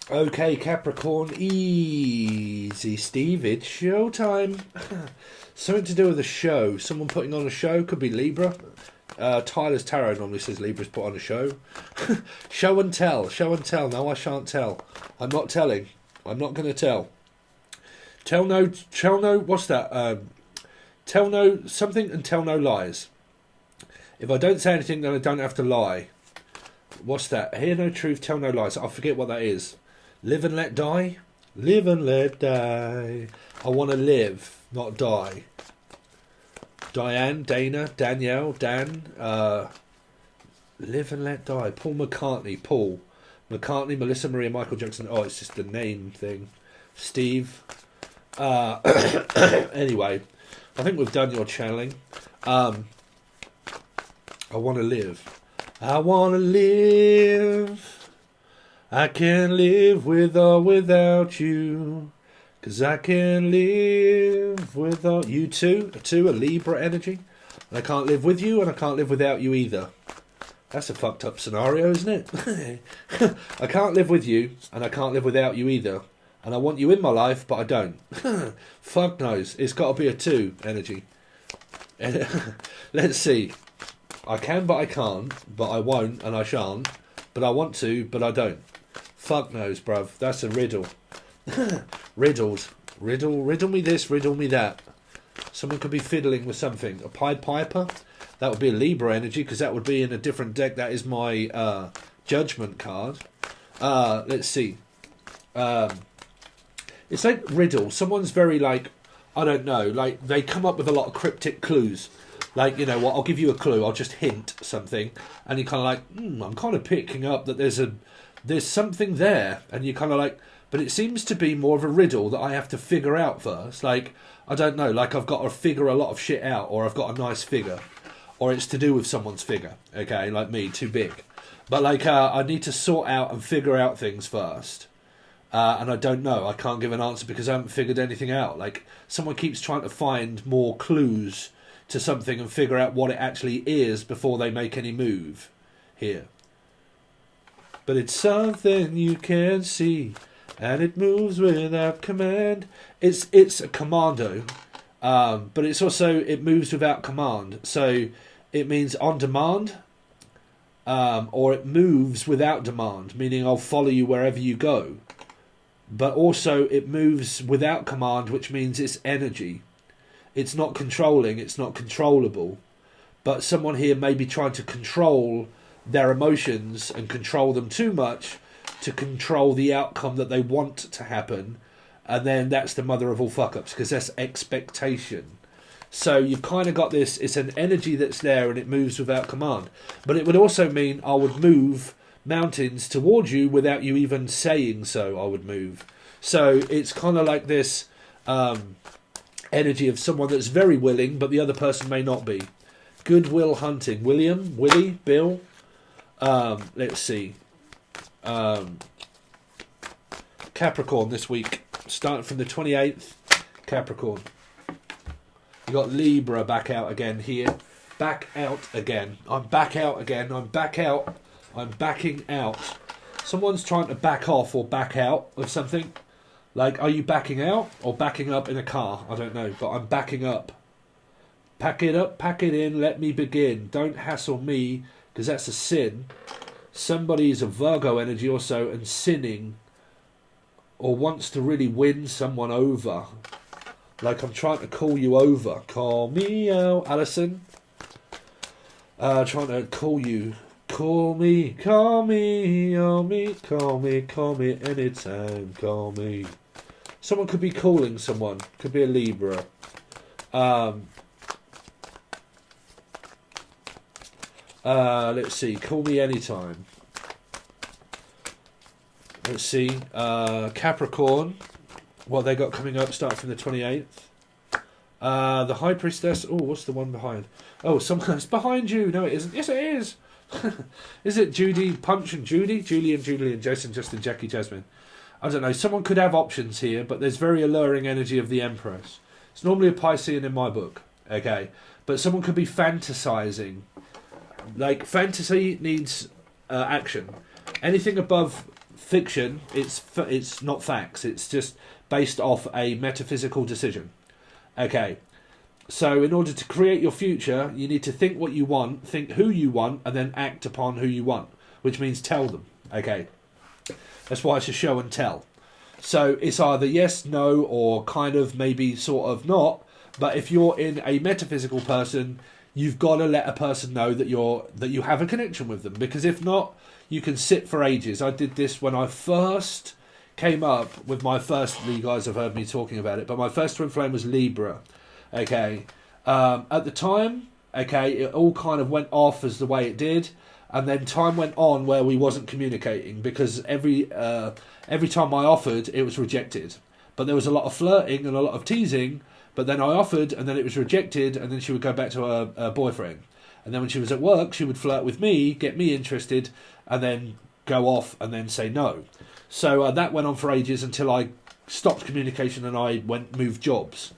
Okay, Capricorn, easy, Steve. It's showtime. Something to do with a show. Someone putting on a show. Could be Libra. Tyler's Tarot normally says Libra's put on a show. Show and tell. Show and tell. No, I shan't tell. I'm not telling. I'm not going to tell. Tell no. What's that? Tell no something and tell no lies. If I don't say anything, then I don't have to lie. What's that? Hear no truth, tell no lies. I forget what that is. Live and let die? Live and let die. I want to live, not die. Diane, Dana, Danielle, Dan. Live and let die. Paul McCartney. Paul McCartney, Melissa Maria, Michael Jackson. Oh, it's just the name thing. Steve. Anyway, I think we've done your channeling. I want to live. I want to live. I can't live with or without you. 'Cause I can't live without you too. A Libra energy. And I can't live with you and I can't live without you either. That's a fucked up scenario, isn't it? I can't live with you and I can't live without you either. And I want you in my life, but I don't. Fuck knows. It's got to be a 2 energy. Let's see. I can, but I can't. But I won't, and I shan't. But I want to, but I don't. Fuck knows, bruv. That's a riddle. Riddled. Riddle me this, riddle me that. Someone could be fiddling with something. A Pied Piper? That would be a Libra energy, because that would be in a different deck. That is my Judgment card. Let's see. It's like riddle. Someone's very like, I don't know, like they come up with a lot of cryptic clues. Like, you know what, I'll give you a clue, I'll just hint something. And you're kind of like, I'm kind of picking up that there's something there. And you're kind of like, but it seems to be more of a riddle that I have to figure out first. Like, I don't know, like I've got to figure a lot of shit out, or I've got a nice figure. Or it's to do with someone's figure, okay, like me, too big. But like, I need to sort out and figure out things first. And I don't know, I can't give an answer because I haven't figured anything out. Like, someone keeps trying to find more clues to something and figure out what it actually is before they make any move here. But it's something you can see, and it moves without command. It's a commando, but it's also, it moves without command. So it means on demand, or it moves without demand, meaning I'll follow you wherever you go. But also it moves without command, which means it's energy. It's not controlling, it's not controllable. But someone here may be trying to control their emotions and control them too much to control the outcome that they want to happen. And then that's the mother of all fuck-ups, because that's expectation. So you've kind of got this, it's an energy that's there and it moves without command. But it would also mean I would move mountains towards you without you even saying so. I would move. So it's kind of like this energy of someone that's very willing, but the other person may not be. Goodwill Hunting. William, Willie, Bill. Let's see. Capricorn this week, starting from the 28th. Capricorn. You got Libra back out again here. Back out again. I'm back out again. I'm back out. I'm backing out. Someone's trying to back off or back out of something. Like, are you backing out or backing up in a car? I don't know, but I'm backing up. Pack it up, pack it in, let me begin. Don't hassle me, because that's a sin. Somebody is a Virgo energy also and sinning, or wants to really win someone over. Like, I'm trying to call you over. Call me out, Alison. Trying to call you. Call me, call me, call me, call me, call me anytime, call me. Someone could be calling someone. Could be a Libra. Let's see. Call me anytime. Let's see. Capricorn. What they got coming up, starting from the 28th. The High Priestess. Oh, what's the one behind? Oh, someone's behind you. No, it isn't. Yes, it is. Is it Judy, Punch and Judy? Julian, Jason, Justin, Jackie, Jasmine. I don't know. Someone could have options here, but there's very alluring energy of the Empress. It's normally a Piscean in my book. Okay. But someone could be fantasizing. Like, fantasy needs action. Anything above fiction. It's not facts. It's just based off a metaphysical decision. Okay. So in order to create your future, you need to think what you want, think who you want, and then act upon who you want, which means tell them. Okay. That's why it's a show and tell. So it's either yes, no, or kind of maybe sort of not. But if you're in a metaphysical person, you've got to let a person know that you have a connection with them. Because if not, you can sit for ages. I did this when I first came up with my first, you guys have heard me talking about it, but my first twin flame was Libra. Okay. At the time, okay, it all kind of went off as the way it did. And then time went on where we wasn't communicating because every time I offered, it was rejected. But there was a lot of flirting and a lot of teasing. But then I offered, and then it was rejected, and then she would go back to her boyfriend. And then when she was at work, she would flirt with me, get me interested, and then go off and then say no. So that went on for ages until I stopped communication and I moved jobs.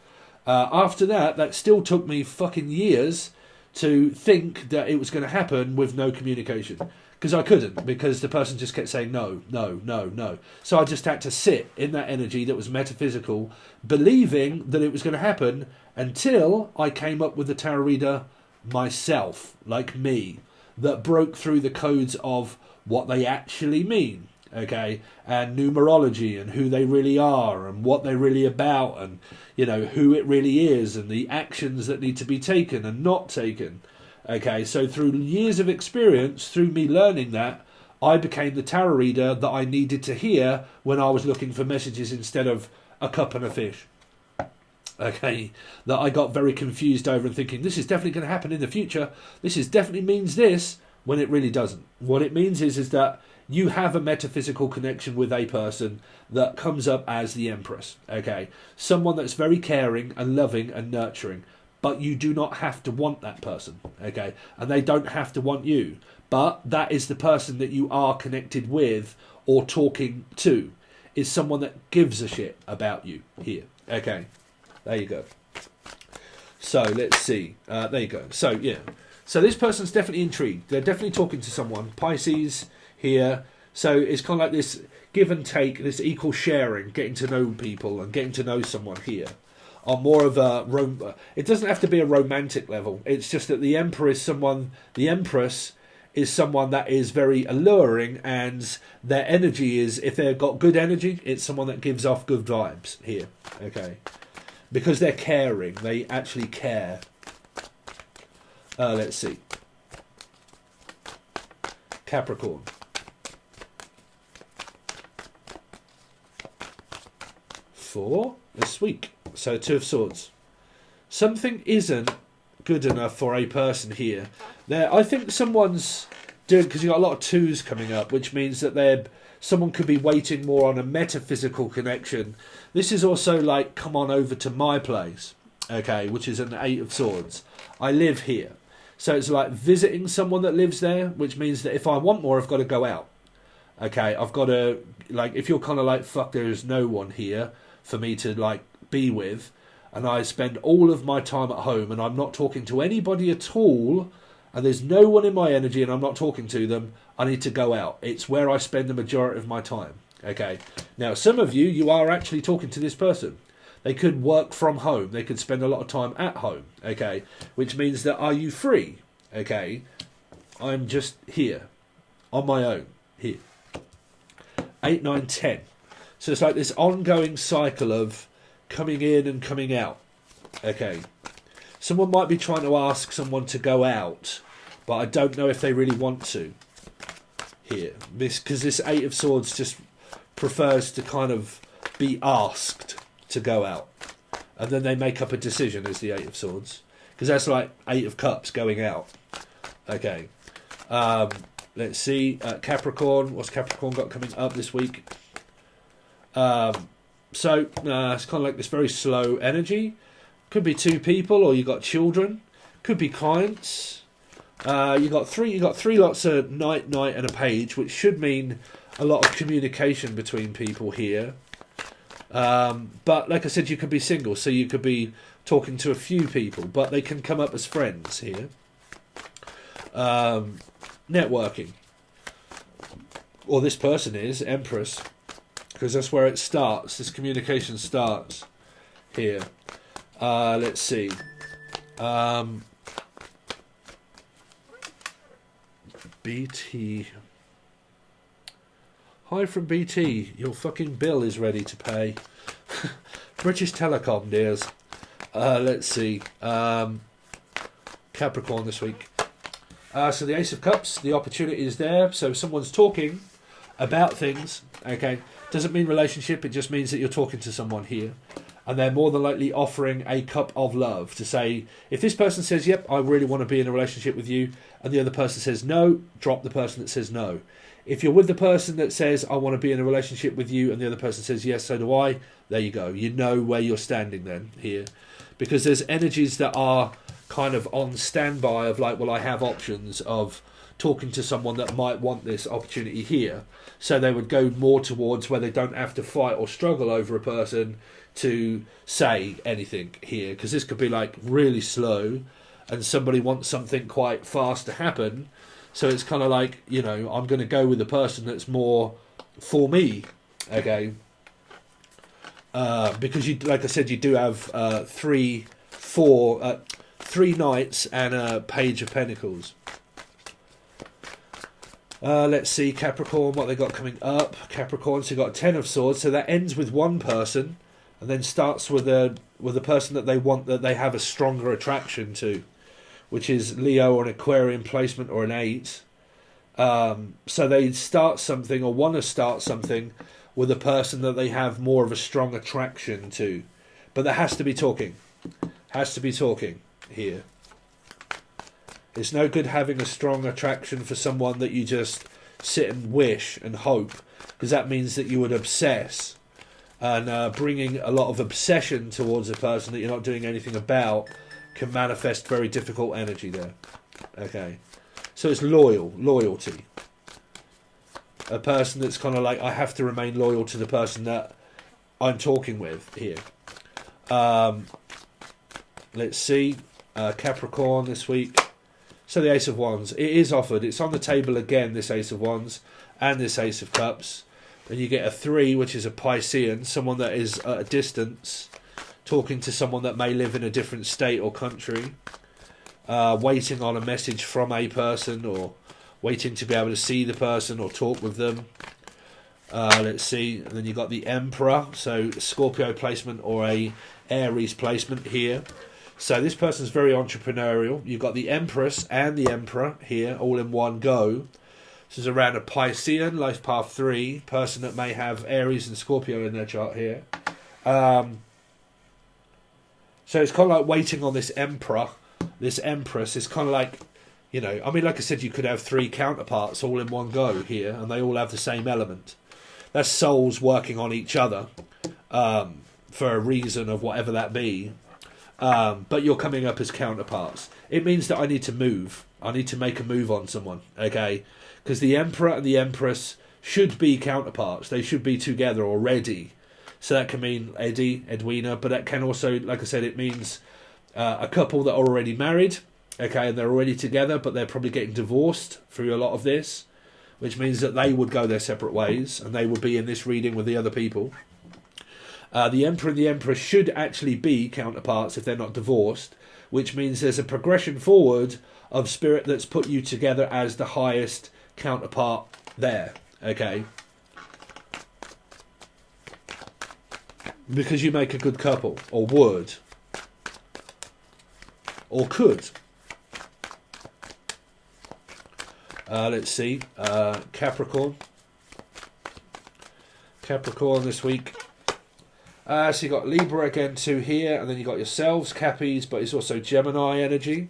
After that still took me fucking years to think that it was going to happen with no communication. Because I couldn't, because the person just kept saying no, no, no, no. So I just had to sit in that energy that was metaphysical, believing that it was going to happen until I came up with the tarot reader myself, like me, that broke through the codes of what they actually mean, okay, and numerology and who they really are and what they're really about and, you know, who it really is and the actions that need to be taken and not taken. Okay, so through years of experience, through me learning that, I became the tarot reader that I needed to hear when I was looking for messages instead of a cup and a fish. Okay, that I got very confused over and thinking, this is definitely going to happen in the future. This is definitely means this, when it really doesn't. What it means is that you have a metaphysical connection with a person that comes up as the Empress. Okay, someone that's very caring and loving and nurturing. But you do not have to want that person, okay? And they don't have to want you. But that is the person that you are connected with or talking to. Is someone that gives a shit about you here. Okay, there you go. So, let's see. There you go. So, yeah. So, this person's definitely intrigued. They're definitely talking to someone. Pisces here. So, it's kind of like this give and take, this equal sharing, getting to know people and getting to know someone here. On more of a it doesn't have to be a romantic level. It's just that the Empress is someone that is very alluring, and their energy is, if they've got good energy, it's someone that gives off good vibes here. Okay, because they're caring, they actually care. Let's see, Capricorn. 4 this week. So 2 of Swords. Something isn't good enough for a person here. I think someone's doing, because you've got a lot of 2s coming up, which means that someone could be waiting more on a metaphysical connection. This is also like, come on over to my place, okay, which is an 8 of Swords. I live here. So it's like visiting someone that lives there, which means that if I want more, I've got to go out. Okay, I've got to, like, if you're kind of like, fuck, there's no one here for me to, like, be with, and I spend all of my time at home and I'm not talking to anybody at all, and there's no one in my energy and I'm not talking to them, I need to go out. It's where I spend the majority of my time. Okay, now some of you are actually talking to this person. They could work from home, they could spend a lot of time at home. Okay, which means that, are you free? Okay, I'm just here on my own here. 8, 9, 10. So it's like this ongoing cycle of coming in and coming out. Okay. Someone might be trying to ask someone to go out, but I don't know if they really want to. Here. Because this 8 of Swords just prefers to kind of be asked to go out. And then they make up a decision as the 8 of Swords. Because that's like 8 of Cups going out. Okay. Let's see. Capricorn. What's Capricorn got coming up this week? So it's kind of like this very slow energy. Could be 2 people, or you got children. Could be clients. You got three lots of knight, and a page, which should mean a lot of communication between people here. But like I said, you could be single, so you could be talking to a few people, but they can come up as friends here. Networking. or this person is, Empress, because that's where it starts. This communication starts here. Let's see. BT. Hi from BT. Your fucking bill is ready to pay. British Telecom, dears. Let's see. Capricorn this week. So the Ace of Cups, the opportunity is there. So someone's talking about things. Okay. Doesn't mean relationship. It just means that you're talking to someone here. And they're more than likely offering a cup of love to say, if this person says, yep, I really want to be in a relationship with you, and the other person says no, drop the person that says no. If you're with the person that says, I want to be in a relationship with you, and the other person says, yes, so do I, there you go. You know where you're standing then here. Because there's energies that are kind of on standby of like, well, I have options of talking to someone that might want this opportunity here. So they would go more towards where they don't have to fight or struggle over a person to say anything here. Because this could be like really slow and somebody wants something quite fast to happen. So it's kind of like, you know, I'm going to go with the person that's more for me, okay? Because, you, like I said, you do have three knights and a page of pentacles. Let's see, Capricorn, what they got coming up. Capricorn, so you've got 10 of swords, so that ends with one person and then starts with a person that they want, that they have a stronger attraction to, which is Leo or an Aquarian placement or an 8. So they start something or want to start something with a person that they have more of a strong attraction to. But there has to be talking. Has to be talking here. It's no good having a strong attraction for someone that you just sit and wish and hope, because that means that you would obsess. And bringing a lot of obsession towards a person that you're not doing anything about can manifest very difficult energy there. Okay. So it's loyalty. A person that's kind of like, I have to remain loyal to the person that I'm talking with here. Let's see. Capricorn this week. So the Ace of Wands. It is offered. It's on the table again, this Ace of Wands and this Ace of Cups. And you get a 3, which is a Piscean, someone that is at a distance, talking to someone that may live in a different state or country, waiting on a message from a person, or waiting to be able to see the person or talk with them. Let's see. And then you've got the Emperor, so Scorpio placement or a Aries placement here. So this person's very entrepreneurial. You've got the Empress and the Emperor here, all in one go. This is around a Piscean, life path 3, person that may have Aries and Scorpio in their chart here. So it's kind of like waiting on this Emperor, this Empress. It's kind of like, you know, I mean, like I said, you could have 3 counterparts all in one go here, and they all have the same element. That's souls working on each other for a reason of whatever that be. But you're coming up as counterparts. It means that I need to move. I need to make a move on someone, okay? Because the Emperor and the Empress should be counterparts. They should be together already. So that can mean Eddie, Edwina, but that can also, like I said, it means a couple that are already married, okay, and they're already together, but they're probably getting divorced through a lot of this, which means that they would go their separate ways, and they would be in this reading with the other people. The Emperor and the Empress should actually be counterparts if they're not divorced, which means there's a progression forward of spirit that's put you together as the highest counterpart there, okay? Because you make a good couple, or would, or could. Let's see, Capricorn. Capricorn this week. So you got Libra again, 2 here, and then you got yourselves, Cappies, but it's also Gemini energy.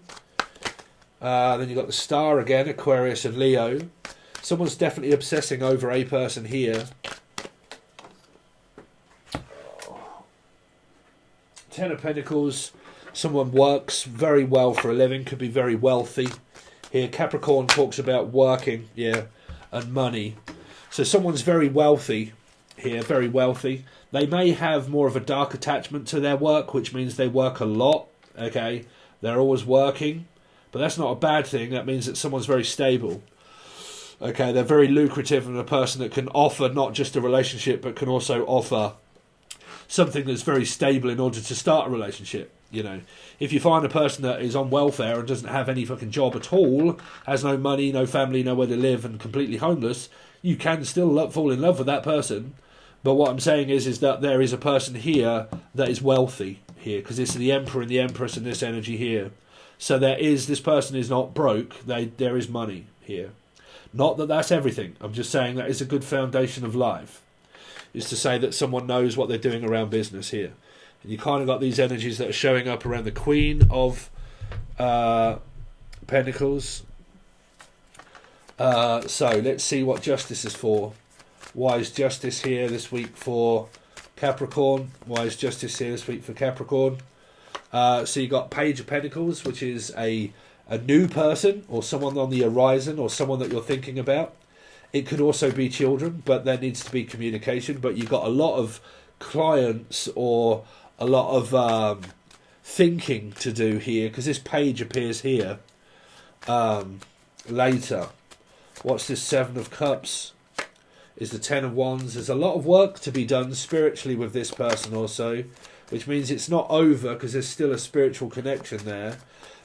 Then you got the Star again, Aquarius and Leo. Someone's definitely obsessing over a person here. 10 of Pentacles. Someone works very well for a living, could be very wealthy. Here, Capricorn talks about working, yeah, and money. So someone's very wealthy here, very wealthy. They may have more of a dark attachment to their work, which means they work a lot, okay? They're always working, but that's not a bad thing. That means that someone's very stable. Okay, they're very lucrative and a person that can offer not just a relationship, but can also offer something that's very stable in order to start a relationship. You know, if you find a person that is on welfare and doesn't have any fucking job at all, has no money, no family, nowhere to live, and completely homeless, you can still fall in love with that person. But what I'm saying is that there is a person here that is wealthy here, because it's the Emperor and the Empress and this energy here. So this person is not broke. There is money here. Not that that's everything. I'm just saying that is a good foundation of life. Is to say that someone knows what they're doing around business here. And you kind of got these energies that are showing up around the Queen of Pentacles. So let's see what Justice is for. Why is Justice here this week for Capricorn? Why is Justice here this week for Capricorn? So you got Page of Pentacles, which is a new person or someone on the horizon or someone that you're thinking about. It could also be children, but there needs to be communication. But you've got a lot of clients or a lot of thinking to do here, because this page appears here later. What's this Seven of Cups? Is the Ten of Wands. There's a lot of work to be done spiritually with this person also, which means it's not over because there's still a spiritual connection there.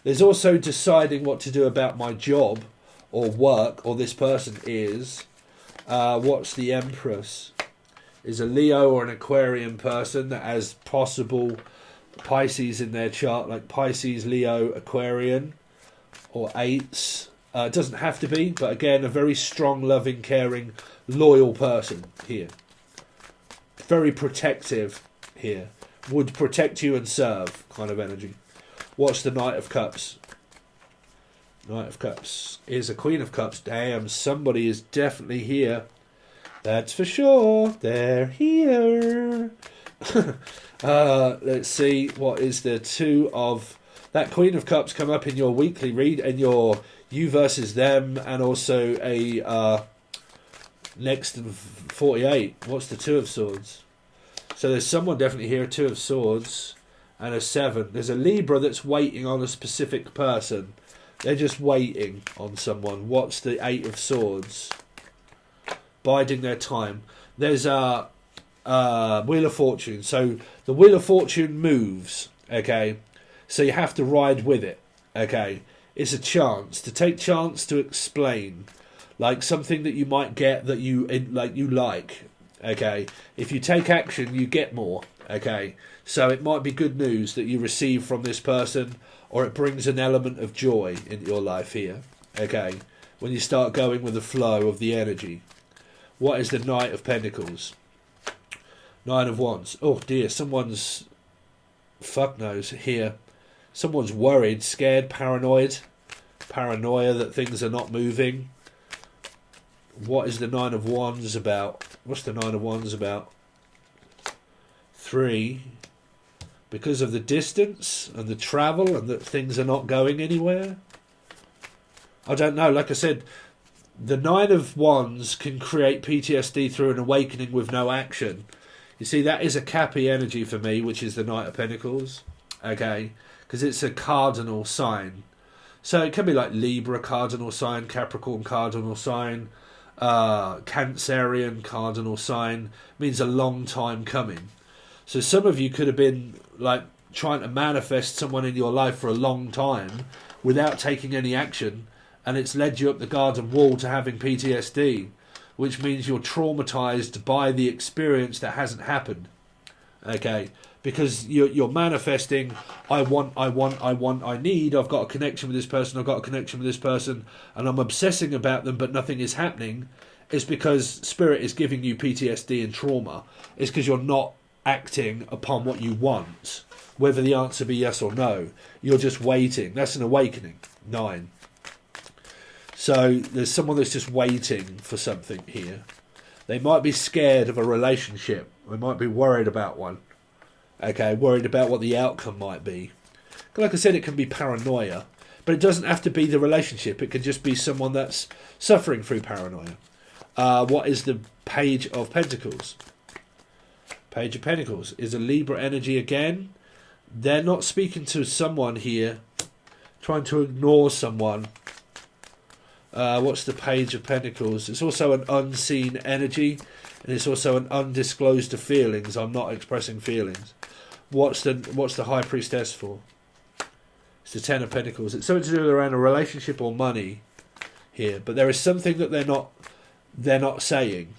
There's also deciding what to do about my job or work, or this person is. What's the Empress? Is a Leo or an Aquarian person that has possible Pisces in their chart, like Pisces, Leo, Aquarian, or eights. It doesn't have to be, but again, a very strong, loving, caring, loyal person here. Very protective here. Would protect you and serve kind of energy. What's the Knight of Cups? Knight of Cups is a Queen of Cups. Damn, somebody is definitely here. That's for sure. They're here. Let's see. What is the Two of... That Queen of Cups come up in your weekly read and your you versus them, and also a next 48. What's the Two of Swords? So there's someone definitely here, a Two of Swords and a Seven. There's a Libra that's waiting on a specific person. They're just waiting on someone. What's the Eight of Swords? Biding their time. There's a Wheel of Fortune. So the Wheel of Fortune moves, okay? So you have to ride with it, okay? It's a chance, to take chance to explain, like something that you might get that you like, okay? If you take action, you get more, okay? So it might be good news that you receive from this person, or it brings an element of joy in your life here, okay? When you start going with the flow of the energy. What is the Knight of Pentacles? Nine of Wands. Oh dear, someone's... fuck knows here. Someone's worried, scared, paranoid. Paranoia that things are not moving. What is the Nine of Wands about? What's the Nine of Wands about? 3. Because of the distance and the travel and that things are not going anywhere. I don't know. Like I said, the Nine of Wands can create PTSD through an awakening with no action. You see, that is a Cappy energy for me, which is the Knight of Pentacles. Okay? Because it's a cardinal sign. So it can be like Libra, cardinal sign, Capricorn, cardinal sign, Cancerian, cardinal sign. Means a long time coming. So some of you could have been like trying to manifest someone in your life for a long time without taking any action, and it's led you up the garden wall to having PTSD, which means you're traumatized by the experience that hasn't happened. Okay? Because you're manifesting, I want, I need, I've got a connection with this person, I've got a connection with this person, and I'm obsessing about them, but nothing is happening. It's because Spirit is giving you PTSD and trauma. It's because you're not acting upon what you want, whether the answer be yes or no. You're just waiting. That's an awakening. 9. So there's someone that's just waiting for something here. They might be scared of a relationship. They might be worried about one. Okay, worried about what the outcome might be. Like I said, it can be paranoia, but it doesn't have to be the relationship. It can just be someone that's suffering through paranoia. What is the Page of Pentacles? Page of Pentacles is a Libra energy again. They're not speaking to someone here, trying to ignore someone. What's the Page of Pentacles? It's also an unseen energy, and it's also an undisclosed to feelings. I'm not expressing feelings. What's the High Priestess for? It's the Ten of Pentacles. It's something to do around a relationship or money here, but there is something that they're not saying.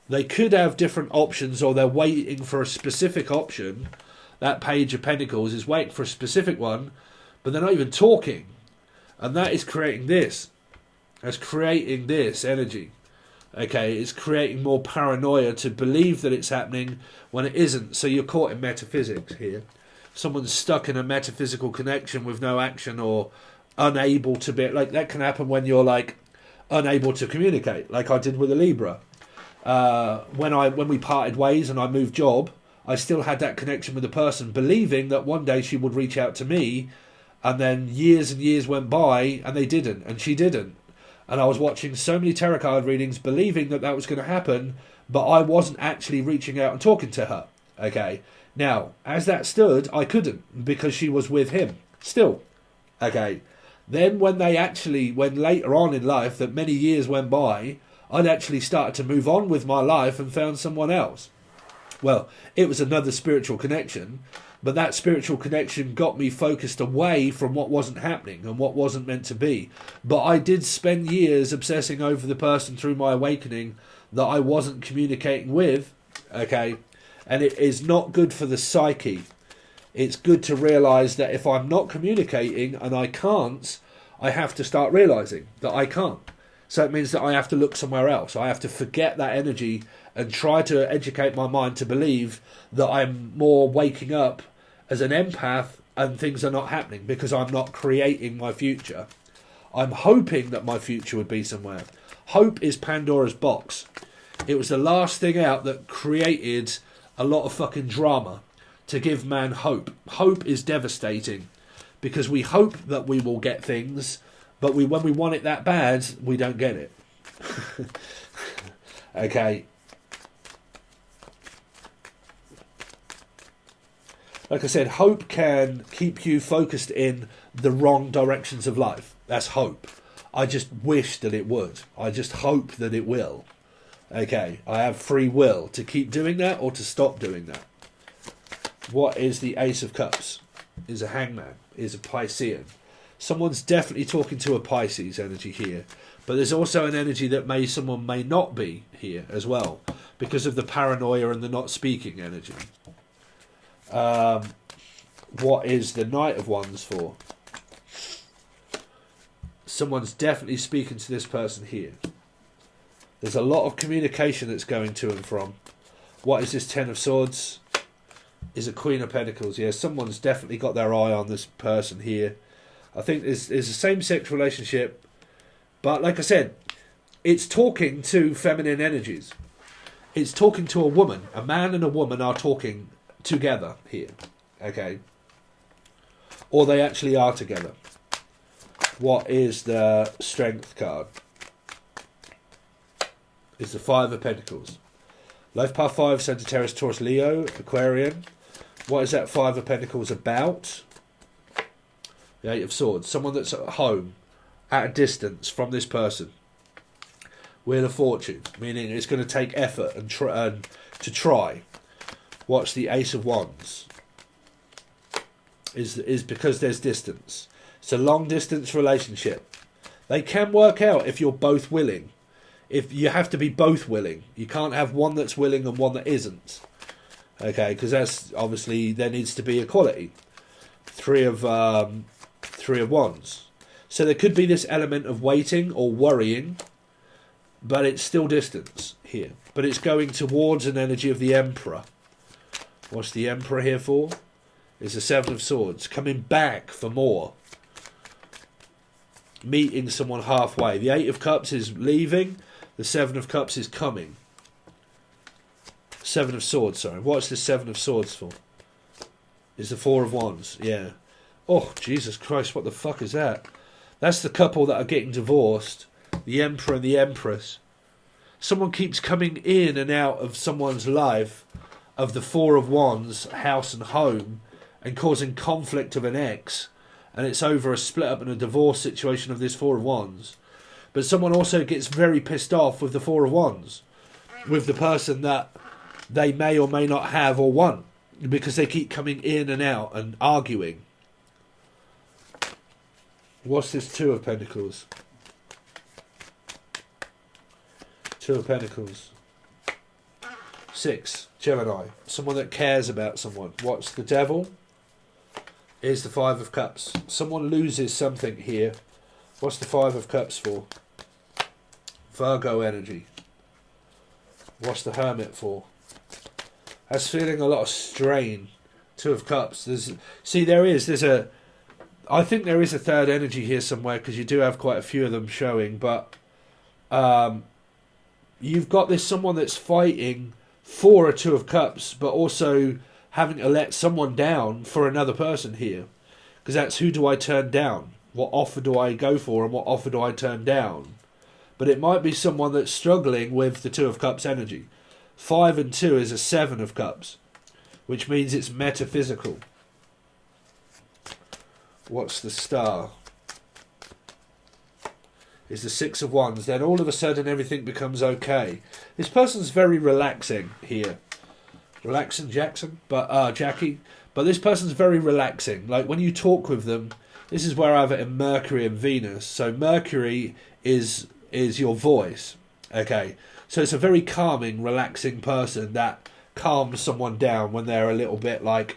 They could have different options, or they're waiting for a specific option. That Page of Pentacles is waiting for a specific one, but they're not even talking. And that is creating this. That's creating this energy. Okay, it's creating more paranoia to believe that it's happening when it isn't. So you're caught in metaphysics here. Someone's stuck in a metaphysical connection with no action, or unable to be... Like, that can happen when you're, like, unable to communicate, like I did with a Libra. When we parted ways and I moved job, I still had that connection with the person, believing that one day she would reach out to me, and then years and years went by and they didn't, and she didn't. And I was watching so many tarot card readings, believing that was going to happen, but I wasn't actually reaching out and talking to her. Okay, now, as that stood, I couldn't, because she was with him still. Okay, then when later on in life, that many years went by, I'd actually started to move on with my life and found someone else. Well, it was another spiritual connection, but that spiritual connection got me focused away from what wasn't happening and what wasn't meant to be. But I did spend years obsessing over the person through my awakening that I wasn't communicating with, okay? And it is not good for the psyche. It's good to realise that if I'm not communicating and I can't, I have to start realising that I can't. So it means that I have to look somewhere else. I have to forget that energy and try to educate my mind to believe that I'm more waking up as an empath and things are not happening because I'm not creating my future. I'm hoping that my future would be somewhere. Hope is Pandora's box. It was the last thing out that created a lot of fucking drama to give man hope. Hope is devastating because we hope that we will get things, but when we want it that bad, we don't get it. Okay. Like I said, hope can keep you focused in the wrong directions of life. That's hope. I just wish that it would. I just hope that it will. Okay. I have free will to keep doing that or to stop doing that. What is the Ace of Cups? Is a Hangman. Is a Piscean. Someone's definitely talking to a Pisces energy here. But there's also an energy that someone may not be here as well, because of the paranoia and the not speaking energy. What is the Knight of Wands for? Someone's definitely speaking to this person here. There's a lot of communication that's going to and from. What is this Ten of Swords? Is a Queen of Pentacles. Yeah, someone's definitely got their eye on this person here. I think there's a same-sex relationship, but like I said, it's talking to feminine energies. It's talking to a woman. A man and a woman are talking together here, okay? Or they actually are together. What is the Strength card? It's the Five of Pentacles. Life Path 5, Sagittarius, Taurus, Leo, Aquarian. What is that Five of Pentacles about? The Eight of Swords. Someone that's at home, at a distance from this person. Wheel of Fortune, meaning it's going to take effort and to try. What's the Ace of Wands? Is because there's distance. It's a long distance relationship. They can work out if you're both willing. If you have to be both willing. You can't have one that's willing and one that isn't. Okay, because that's obviously there needs to be equality. Three of Wands. So there could be this element of waiting or worrying, but it's still distance here. But it's going towards an energy of the Emperor. What's the Emperor here for? It's the Seven of Swords. Coming back for more. Meeting someone halfway. The Eight of Cups is leaving. The Seven of Cups is coming. Seven of Swords, sorry. What's the Seven of Swords for? It's the Four of Wands. Yeah. Oh, Jesus Christ, what the fuck is that? That's the couple that are getting divorced. The Emperor and the Empress. Someone keeps coming in and out of someone's life of the Four of Wands, house and home, and causing conflict of an ex. and it's over a split up and a divorce situation of this Four of Wands. But someone also gets very pissed off with the Four of Wands, with the person that they may or may not have or want, because they keep coming in and out and arguing. What's this Two of Pentacles? Two of Pentacles. 6, Gemini. Someone that cares about someone. What's the Devil? Is the Five of Cups. Someone loses something here. What's the Five of Cups for? Virgo energy. What's the Hermit for? That's feeling a lot of strain. Two of Cups. I think there is a third energy here somewhere, because you do have quite a few of them showing, but you've got this someone that's fighting for a Two of Cups, but also having to let someone down for another person here, because that's, who do I turn down? What offer do I go for, and what offer do I turn down? But it might be someone that's struggling with the Two of Cups energy. 5 and 2 is a 7 of Cups, which means it's metaphysical. What's the Star? Is the 6 of Wands. Then all of a sudden everything becomes okay. This person's very relaxing here. Relaxing Jackie. But this person's very relaxing. Like when you talk with them, this is where I have it in Mercury and Venus. So Mercury is your voice. Okay. So it's a very calming, relaxing person that calms someone down when they're a little bit like,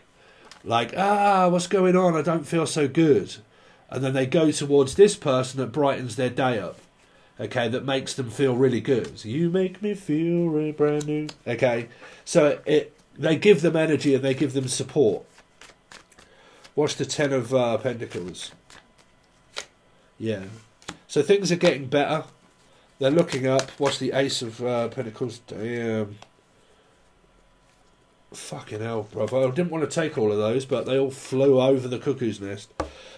what's going on? I don't feel so good. And then they go towards this person that brightens their day up. Okay, that makes them feel really good. So you make me feel really brand new. Okay, so they give them energy and they give them support. What's the 10 of Pentacles? Yeah. So things are getting better. They're looking up. What's the Ace of Pentacles? Damn. Fucking hell, brother. I didn't want to take all of those, but they all flew over the cuckoo's nest.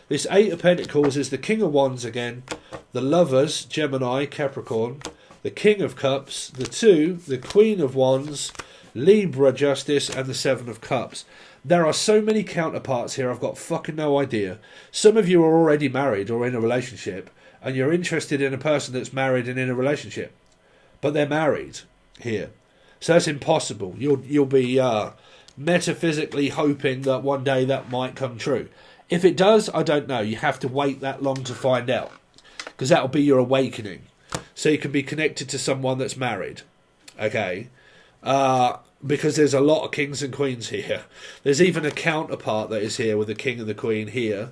This 8 of Pentacles is the King of Wands again. The Lovers, Gemini, Capricorn. The King of Cups. The 2, the Queen of Wands. Libra, Justice, and the 7 of Cups. There are so many counterparts here, I've got fucking no idea. Some of you are already married or in a relationship, and you're interested in a person that's married and in a relationship. But they're married here. So that's impossible. You'll be metaphysically hoping that one day that might come true. If it does, I don't know. You have to wait that long to find out, because that'll be your awakening. So you can be connected to someone that's married. Okay? Because there's a lot of kings and queens here. There's even a counterpart that is here with the king and the queen here.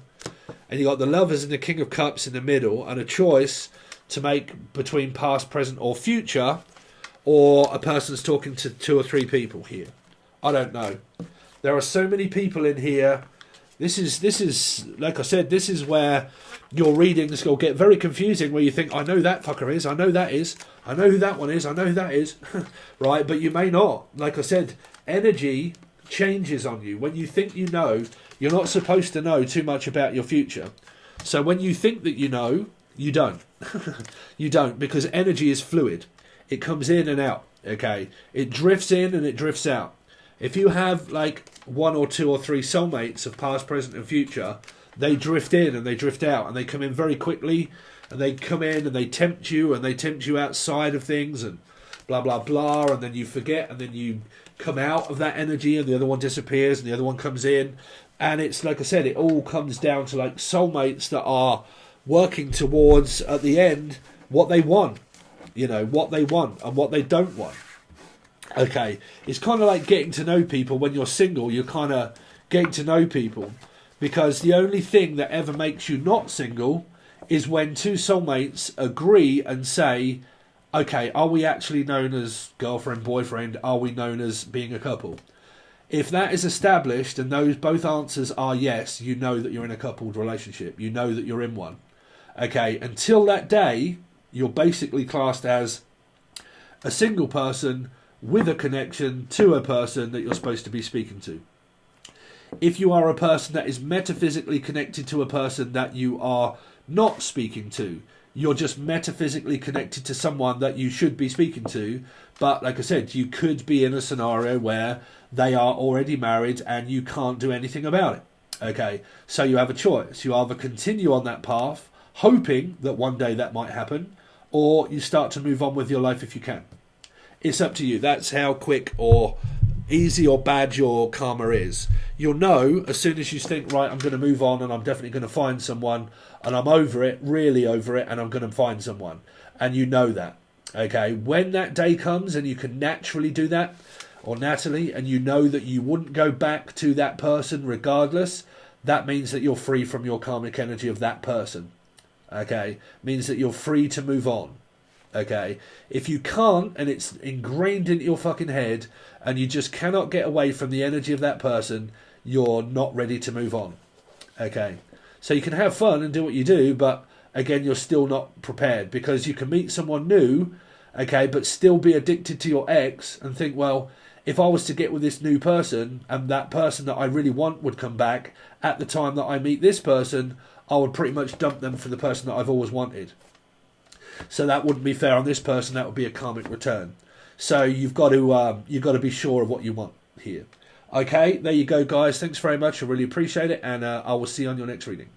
And you've got the Lovers and the King of Cups in the middle, and a choice to make between past, present, or future, or a person's talking to 2 or 3 people here. I don't know. There are so many people in here. This is like I said, this is where your readings will get very confusing, where you think, I know that fucker is, I know that is, I know who that one is, I know who that is. Right, but you may not. Like I said, energy changes on you. When you think you know, you're not supposed to know too much about your future. So when you think that you know, you don't. You don't, because energy is fluid. It comes in and out, okay? It drifts in and it drifts out. If you have like 1 or 2 or 3 soulmates of past, present and future, they drift in and they drift out, and they come in very quickly, and they come in and they tempt you, and they tempt you outside of things, and blah, blah, blah, and then you forget, and then you come out of that energy, and the other one disappears, and the other one comes in. And it's, like I said, it all comes down to like soulmates that are working towards, at the end, what they want. You know, what they want and what they don't want. Okay, it's kind of like getting to know people. When you're single, you're kind of getting to know people, because the only thing that ever makes you not single is when 2 soulmates agree and say, okay, are we actually known as girlfriend, boyfriend? Are we known as being a couple? If that is established and those both answers are yes, you know that you're in a coupled relationship. You know that you're in one. Okay, until that day, you're basically classed as a single person with a connection to a person that you're supposed to be speaking to. If you are a person that is metaphysically connected to a person that you are not speaking to, you're just metaphysically connected to someone that you should be speaking to. But like I said, you could be in a scenario where they are already married and you can't do anything about it. Okay, so you have a choice. You either continue on that path, hoping that one day that might happen, or you start to move on with your life if you can. It's up to you. That's how quick or easy or bad your karma is. You'll know as soon as you think, right, I'm going to move on and I'm definitely going to find someone and I'm over it, really over it, and I'm going to find someone. And you know that. Okay, when that day comes and you can naturally do that, or Natalie, and you know that you wouldn't go back to that person regardless, that means that you're free from your karmic energy of that person. Okay, means that you're free to move on. Okay, if you can't and it's ingrained into your fucking head and you just cannot get away from the energy of that person, you're not ready to move on. Okay, so you can have fun and do what you do, but again, you're still not prepared, because you can meet someone new, okay, but still be addicted to your ex and think, well, if I was to get with this new person and that person that I really want would come back at the time that I meet this person, I would pretty much dump them for the person that I've always wanted. So that wouldn't be fair on this person. That would be a karmic return. So you've got to be sure of what you want here. Okay, there you go, guys. Thanks very much. I really appreciate it, and I will see you on your next reading.